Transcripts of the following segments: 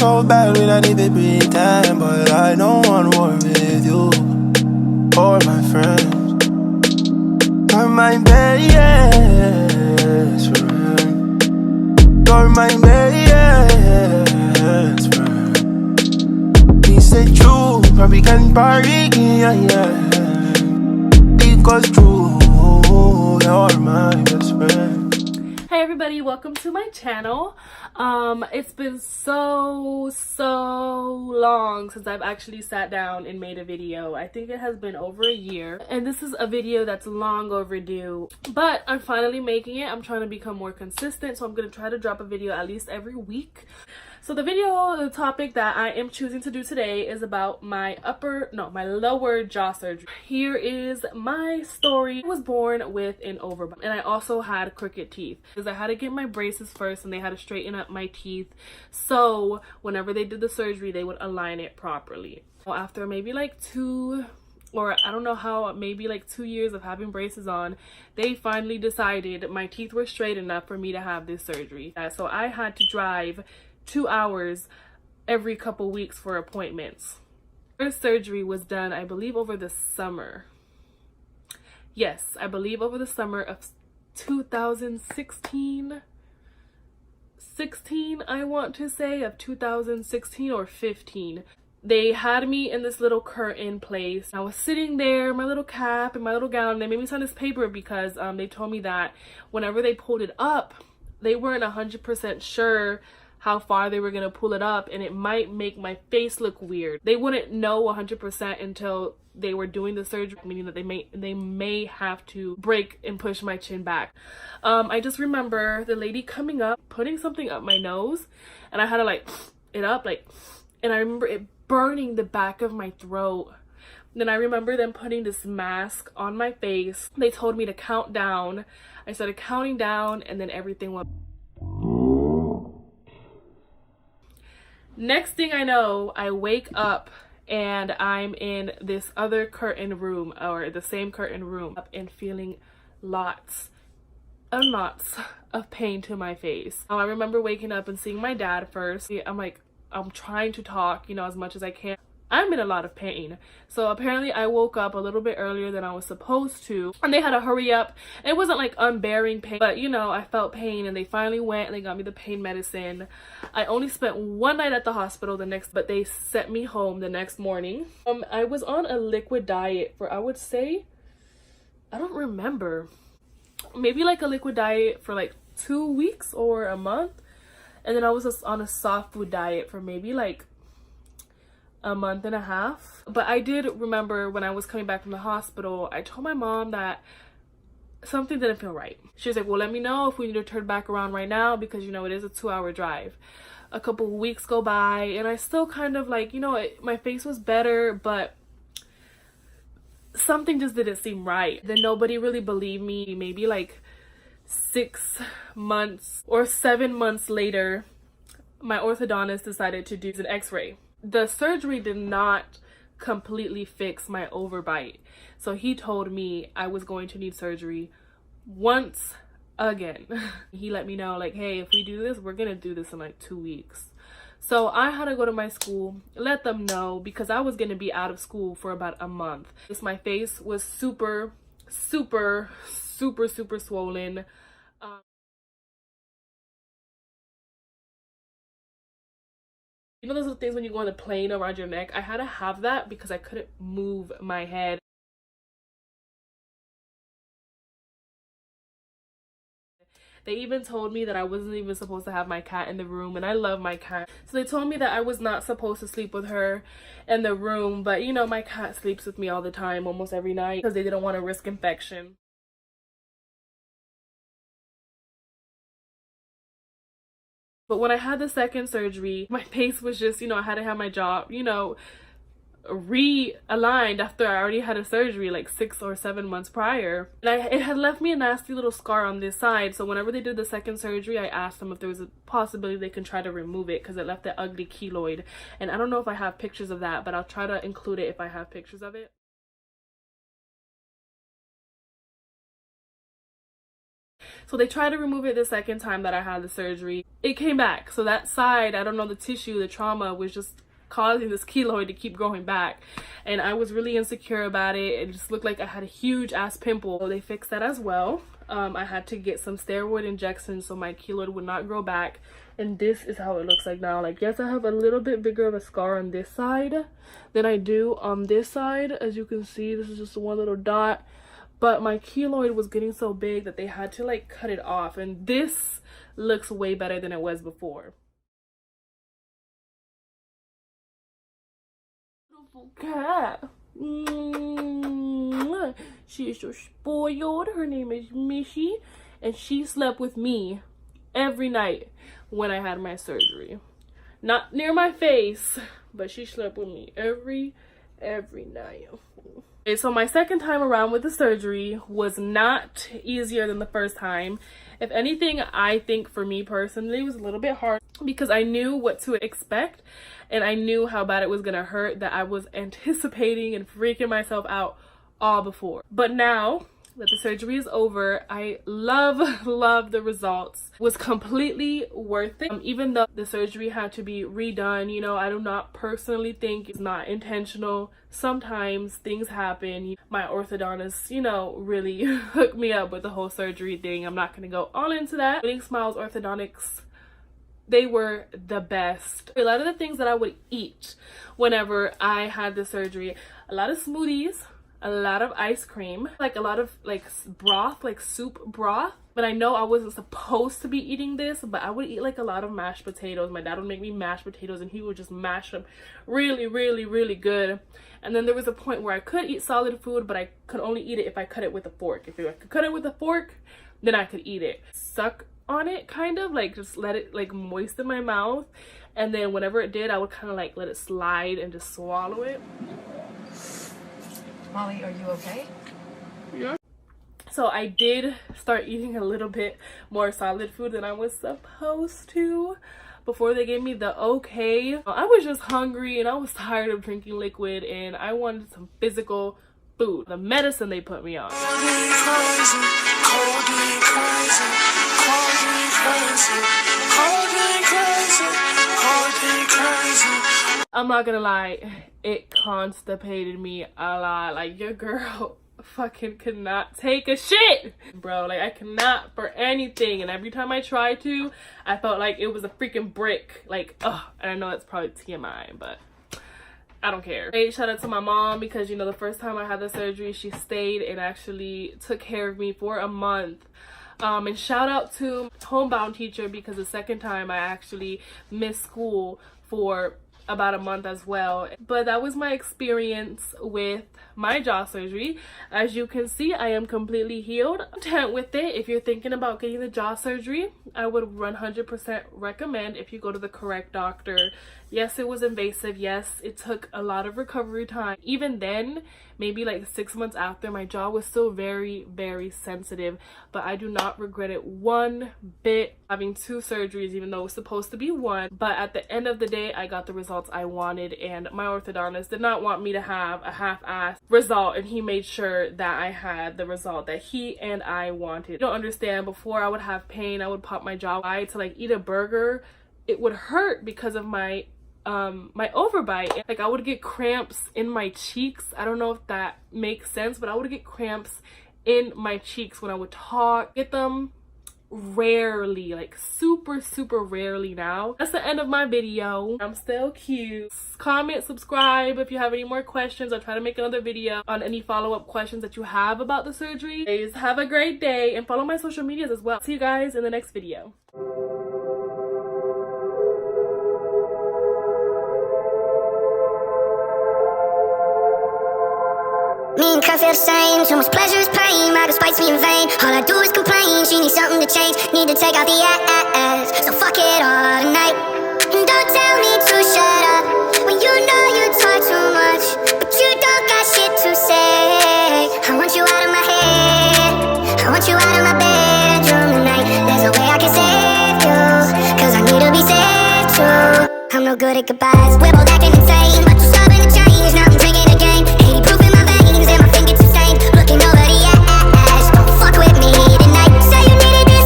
so bad we don't need to pretend, but I don't want war with you or my friends or my best friend. You're my best friend. He said true, probably can party, yeah. Because true, you're my best friend. Hey everybody, welcome to my channel. It's been so long since I've actually sat down and made a video. I think it has been over a year, and this is a video that's long overdue, but I'm finally making it. I'm trying to become more consistent, so I'm gonna try to drop a video at least every week. So the topic that I am choosing to do today is about my lower jaw surgery. Here is my story. I was born with an overbite, and I also had crooked teeth because I had to get my braces first and they had to straighten up my teeth. So whenever they did the surgery, they would align it properly. So after maybe like maybe like 2 years of having braces on, they finally decided my teeth were straight enough for me to have this surgery. So I had to drive 2 hours every couple weeks for appointments. First surgery was done, I believe, over the summer. Yes, I believe over the summer of 2016. I want to say, of 2016 or 15. They had me in this little curtain place. I was sitting there, my little cap and my little gown, and they made me sign this paper because they told me that whenever they pulled it up, they weren't 100% sure how far they were going to pull it up, and it might make my face look weird. They wouldn't know 100% until they were doing the surgery, meaning that they may have to break and push my chin back. I just remember the lady coming up, putting something up my nose, and I had to like it up, and I remember it burning the back of my throat. Then I remember them putting this mask on my face. They told me to count down. I started counting down, and then everything went. Next thing I know, I wake up and I'm in this other curtain room, or the same curtain room, and feeling lots and lots of pain to my face. I remember waking up and seeing my dad first. I'm trying to talk, as much as I can. I'm in a lot of pain. So apparently I woke up a little bit earlier than I was supposed to, and they had to hurry up. It wasn't like unbearing pain, but I felt pain, and they finally went and they got me the pain medicine. I only spent one night at the hospital but they sent me home the next morning. I was on a liquid diet for, I would say, I don't remember, maybe like a liquid diet for like 2 weeks or a month. And then I was just on a soft food diet for maybe like a month and a half. But I did remember when I was coming back from the hospital, I told my mom that something didn't feel right. She was like, well, let me know if we need to turn back around right now, because it is a 2-hour drive. A couple weeks go by and I still kind of like, my face was better, but something just didn't seem right. Then nobody really believed me. Maybe like 6 months or 7 months later, my orthodontist decided to do an x-ray. The surgery did not completely fix my overbite, so he told me I was going to need surgery once again. He let me know, like, hey, if we do this, we're gonna do this in like 2 weeks. So I had to go to my school, let them know, because I was gonna be out of school for about a month. My face was super swollen. Those little things when you go on the plane around your neck? I had to have that because I couldn't move my head. They even told me that I wasn't even supposed to have my cat in the room, and I love my cat. So they told me that I was not supposed to sleep with her in the room, but my cat sleeps with me all the time, almost every night, because they didn't want to risk infection. But when I had the second surgery, my face was just, I had to have my jaw, realigned after I already had a surgery like 6 or 7 months prior. And it had left me a nasty little scar on this side. So whenever they did the second surgery, I asked them if there was a possibility they can try to remove it, because it left that ugly keloid. And I don't know if I have pictures of that, but I'll try to include it if I have pictures of it. So they tried to remove it the second time that I had the surgery. It came back. So that side, I don't know, the tissue, the trauma was just causing this keloid to keep growing back, and I was really insecure about it. It just looked like I had a huge ass pimple. So they fixed that as well. I had to get some steroid injections so my keloid would not grow back, and this is how it looks like now. Like, yes, I have a little bit bigger of a scar on this side than I do on this side. As you can see, this is just one little dot, but my keloid was getting so big that they had to like cut it off, and this looks way better than it was before. Cat. She is so spoiled. Her name is Missy, and she slept with me every night when I had my surgery. Not near my face, but she slept with me every night. Okay, so my second time around with the surgery was not easier than the first time. If anything, I think for me personally, it was a little bit hard because I knew what to expect and I knew how bad it was gonna hurt, that I was anticipating and freaking myself out all before. But now that the surgery is over, I love the results. It was completely worth it. Even though the surgery had to be redone, you know, I do not personally think it's not intentional. Sometimes things happen. My orthodontist, you know, really hooked me up with the whole surgery thing. I'm not gonna go all into that. Winning Smiles Orthodontics, they were the best. A lot of the things that I would eat whenever I had the surgery, a lot of smoothies, a lot of ice cream, like a lot of like broth, like soup broth. But I know I wasn't supposed to be eating this, but I would eat like a lot of mashed potatoes. My dad would make me mashed potatoes and he would just mash them really good. And then there was a point where I could eat solid food, but I could only eat it if I cut it with a fork. If I could cut it with a fork, then I could eat it. Suck on it, kind of like just let it like moisten my mouth, and then whenever it did, I would kind of like let it slide and just swallow it. Molly, are you okay? Yeah. So I did start eating a little bit more solid food than I was supposed to before they gave me the okay. I was just hungry and I was tired of drinking liquid and I wanted some physical food. The medicine they put me on. I'm not gonna lie, it constipated me a lot. Like, your girl fucking could not take a shit, bro. Like, I cannot for anything, and every time I tried to, I felt like it was a freaking brick. Like, ugh. And I know it's probably TMI, but I don't care. Hey, shout out to my mom, because you know, the first time I had the surgery, she stayed and actually took care of me for a month. And shout out to homebound teacher, because the second time I actually missed school for about a month as well. But that was my experience with my jaw surgery. As you can see, I am completely healed. I'm content with it. If you're thinking about getting the jaw surgery, I would 100% recommend if you go to the correct doctor. Yes, it was invasive. Yes, it took a lot of recovery time. Even then, maybe like 6 months after, my jaw was still very sensitive, but I do not regret it one bit having 2 surgeries, even though it was supposed to be 1. But at the end of the day, I got the results I wanted, and my orthodontist did not want me to have a half-assed result, and he made sure that I had the result that he and I wanted. You don't understand, before I would have pain, I would pop my jaw wide to like eat a burger. It would hurt because of my overbite. Like, I would get cramps in my cheeks. I don't know if that makes sense, but I would get cramps in my cheeks when I would talk. Get them rarely, like super rarely now. That's the end of my video. I'm still cute. Comment, subscribe if you have any more questions. I'll try to make another video on any follow-up questions that you have about the surgery. Guys, have a great day and follow my social medias as well. See you guys in the next video. Me and Kurt feel the same, so much pleasure is pain. My girl spites me in vain, all I do is complain. She needs something to change, need to take out the ass. So fuck it all tonight. And don't tell me to shut up when you know you talk too much, but you don't got shit to say. I want you out of my head, I want you out of my bedroom tonight. There's no way I can save you, cause I need to be saved too. I'm no good at goodbyes, we're both acting insane, but you're stubborn to change. Now I'm drinking again, 80 proof in my veins, and my fingertips stained. Looking over the ass, don't fuck with me tonight. Say you needed this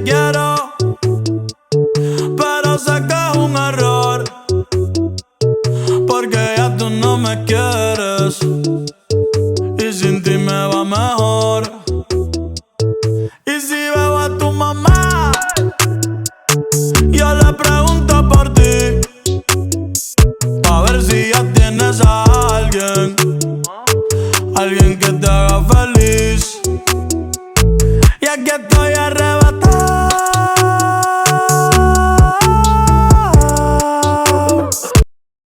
quiero, pero sé que es un error, porque ya tú no me quieres.